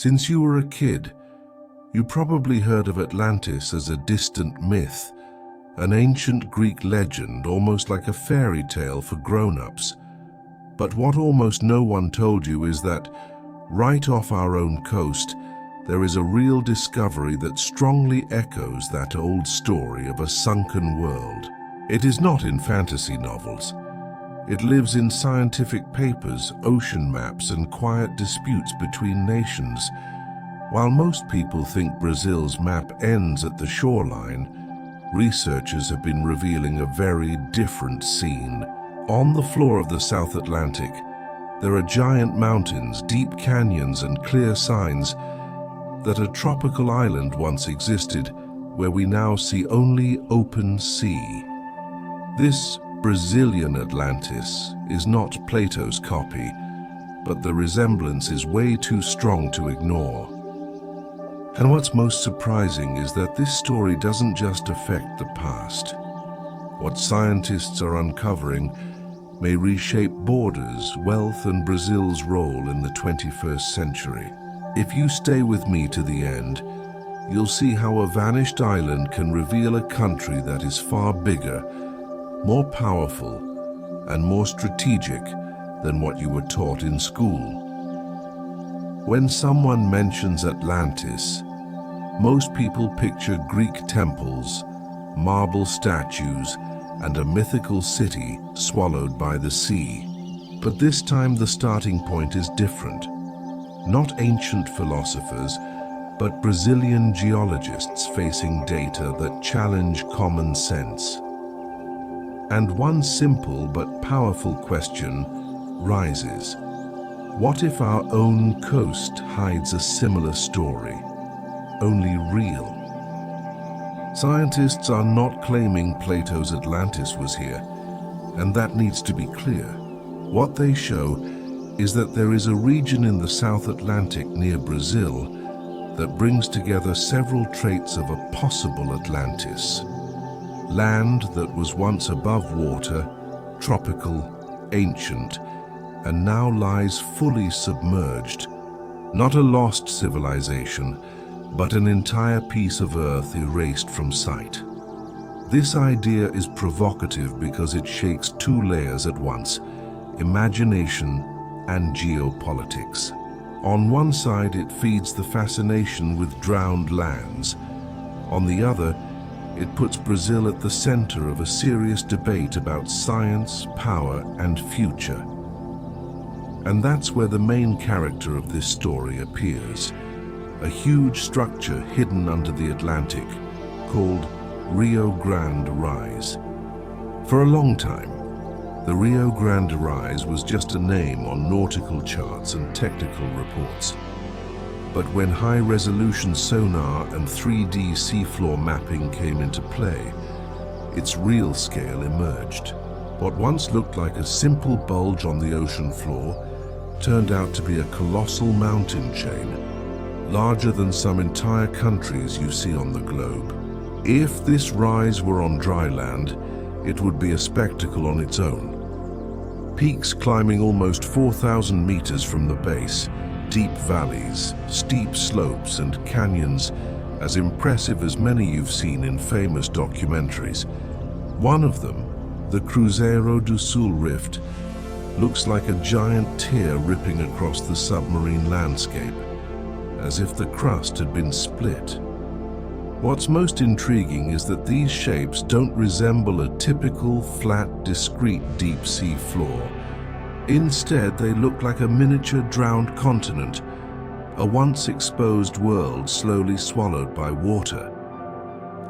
Since you were a kid, you probably heard of Atlantis as a distant myth, an ancient Greek legend almost like a fairy tale for grown-ups. But what almost no one told you is that, right off our own coast, there is a real discovery that strongly echoes that old story of a sunken world. It is not in fantasy novels. It lives in scientific papers, ocean maps, and quiet disputes between nations. While most people think Brazil's map ends at the shoreline, researchers have been revealing a very different scene. On the floor of the South Atlantic, there are giant mountains, deep canyons, and clear signs that a tropical island once existed, where we now see only open sea. This Brazilian Atlantis is not Plato's copy, but the resemblance is way too strong to ignore. And what's most surprising is that this story doesn't just affect the past. What scientists are uncovering may reshape borders, wealth, and Brazil's role in the 21st century. If you stay with me to the end, you'll see how a vanished island can reveal a country that is far bigger, more powerful, and more strategic than what you were taught in school. When someone mentions Atlantis, most people picture Greek temples, marble statues, and a mythical city swallowed by the sea. But this time the starting point is different. Not ancient philosophers, but Brazilian geologists facing data that challenge common sense. And one simple but powerful question rises. What if our own coast hides a similar story, only real? Scientists are not claiming Plato's Atlantis was here, and that needs to be clear. What they show is that there is a region in the South Atlantic near Brazil that brings together several traits of a possible Atlantis. Land that was once above water, tropical, ancient, and now lies fully submerged. Not a lost civilization, but an entire piece of Earth erased from sight. This idea is provocative because it shakes two layers at once: imagination and geopolitics. On one side, it feeds the fascination with drowned lands. On the other, it puts Brazil at the center of a serious debate about science, power, and future. And that's where the main character of this story appears. A huge structure hidden under the Atlantic, called Rio Grande Rise. For a long time, the Rio Grande Rise was just a name on nautical charts and technical reports. But when high-resolution sonar and 3D seafloor mapping came into play, its real scale emerged. What once looked like a simple bulge on the ocean floor turned out to be a colossal mountain chain, larger than some entire countries you see on the globe. If this rise were on dry land, it would be a spectacle on its own. Peaks climbing almost 4,000 meters from the base, deep valleys, steep slopes, and canyons as impressive as many you've seen in famous documentaries. One of them, the Cruzeiro do Sul Rift, looks like a giant tear ripping across the submarine landscape, as if the crust had been split. What's most intriguing is that these shapes don't resemble a typical, flat, discrete deep-sea floor. Instead, they look like a miniature drowned continent, a once-exposed world slowly swallowed by water.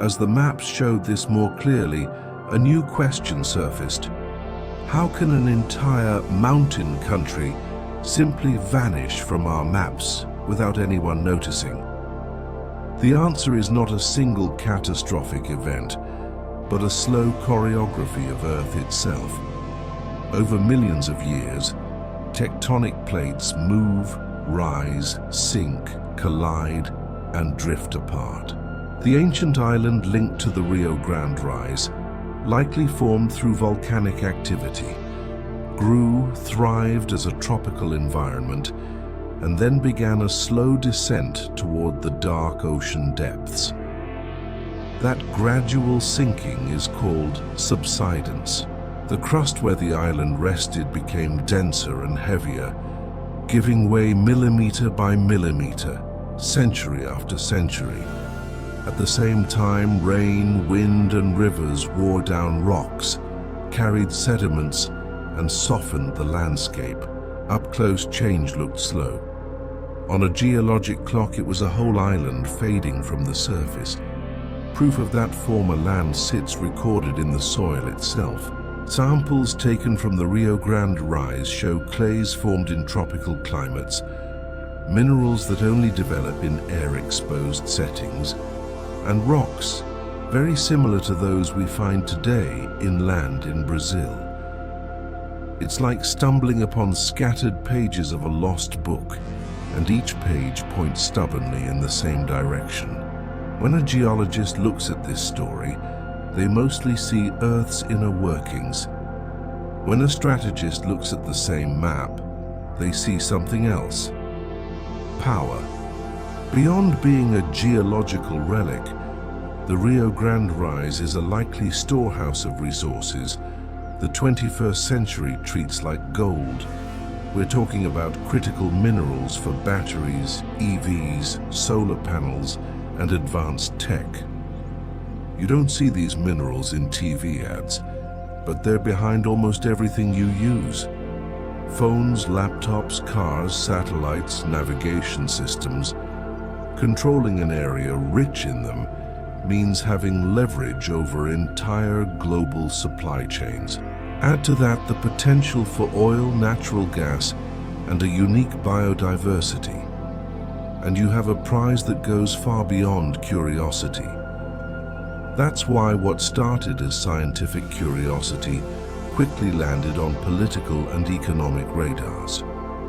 As the maps showed this more clearly, a new question surfaced. How can an entire mountain country simply vanish from our maps without anyone noticing? The answer is not a single catastrophic event, but a slow choreography of Earth itself. Over millions of years, tectonic plates move, rise, sink, collide, and drift apart. The ancient island linked to the Rio Grande Rise likely formed through volcanic activity, grew, thrived as a tropical environment, and then began a slow descent toward the dark ocean depths. That gradual sinking is called subsidence. The crust where the island rested became denser and heavier, giving way millimeter by millimeter, century after century. At the same time, rain, wind, and rivers wore down rocks, carried sediments, and softened the landscape. Up-close change looked slow. On a geologic clock, it was a whole island fading from the surface. Proof of that former land sits recorded in the soil itself. Samples taken from the Rio Grande rise show clays formed in tropical climates, minerals that only develop in air-exposed settings, and rocks very similar to those we find today inland in Brazil. It's like stumbling upon scattered pages of a lost book, and each page points stubbornly in the same direction. When a geologist looks at this story, they mostly see Earth's inner workings. When a strategist looks at the same map, they see something else. Power. Beyond being a geological relic, the Rio Grande rise is a likely storehouse of resources the 21st century treats like gold. We're talking about critical minerals for batteries, EVs, solar panels, and advanced tech. You don't see these minerals in TV ads, but they're behind almost everything you use. Phones, laptops, cars, satellites, navigation systems. Controlling an area rich in them means having leverage over entire global supply chains. Add to that the potential for oil, natural gas, and a unique biodiversity, and you have a prize that goes far beyond curiosity. That's why what started as scientific curiosity quickly landed on political and economic radars.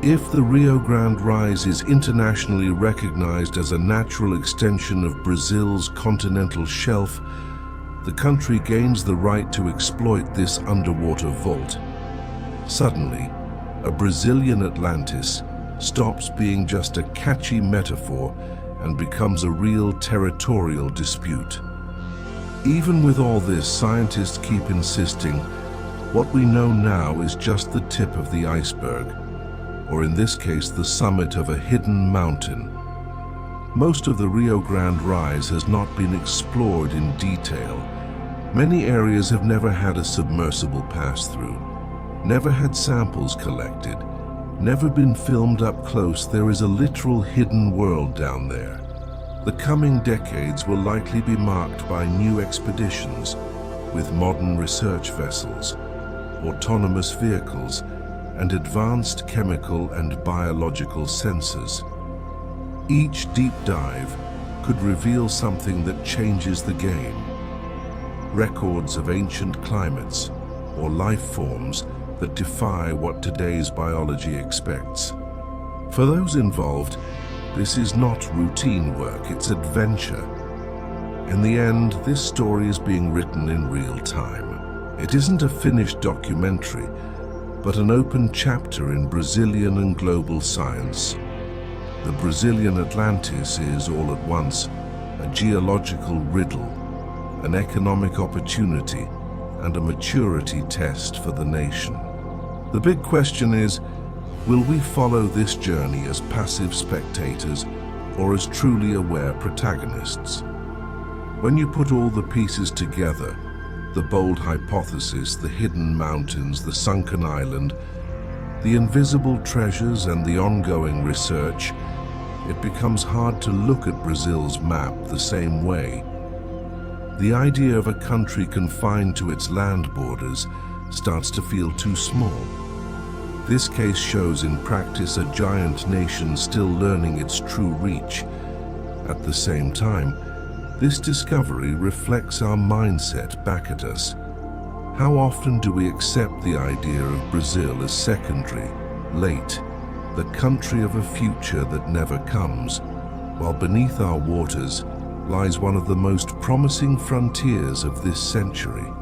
If the Rio Grande rise is internationally recognized as a natural extension of Brazil's continental shelf, the country gains the right to exploit this underwater vault. Suddenly, a Brazilian Atlantis stops being just a catchy metaphor and becomes a real territorial dispute. Even with all this, scientists keep insisting what we know now is just the tip of the iceberg, or in this case, the summit of a hidden mountain. Most of the Rio Grande rise has not been explored in detail. Many areas have never had a submersible pass-through, never had samples collected, never been filmed up close. There is a literal hidden world down there. The coming decades will likely be marked by new expeditions with modern research vessels, autonomous vehicles, and advanced chemical and biological sensors. Each deep dive could reveal something that changes the game. Records of ancient climates or life forms that defy what today's biology expects. For those involved, this is not routine work, it's adventure. In the end, this story is being written in real time. It isn't a finished documentary, but an open chapter in Brazilian and global science. The Brazilian Atlantis is, all at once, a geological riddle, an economic opportunity, and a maturity test for the nation. The big question is, will we follow this journey as passive spectators or as truly aware protagonists? When you put all the pieces together, the bold hypothesis, the hidden mountains, the sunken island, the invisible treasures, and the ongoing research, it becomes hard to look at Brazil's map the same way. The idea of a country confined to its land borders starts to feel too small. This case shows in practice a giant nation still learning its true reach. At the same time, this discovery reflects our mindset back at us. How often do we accept the idea of Brazil as secondary, late, the country of a future that never comes, while beneath our waters lies one of the most promising frontiers of this century?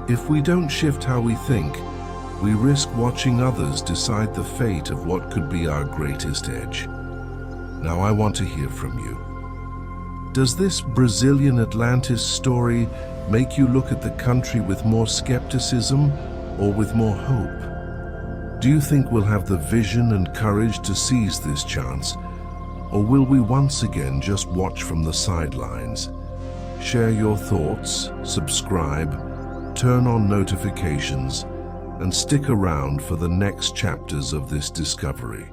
If we don't shift how we think, we risk watching others decide the fate of what could be our greatest edge. Now I want to hear from you. Does this Brazilian Atlantis story make you look at the country with more skepticism or with more hope? Do you think we'll have the vision and courage to seize this chance, or will we once again just watch from the sidelines? Share your thoughts, subscribe, turn on notifications, and stick around for the next chapters of this discovery.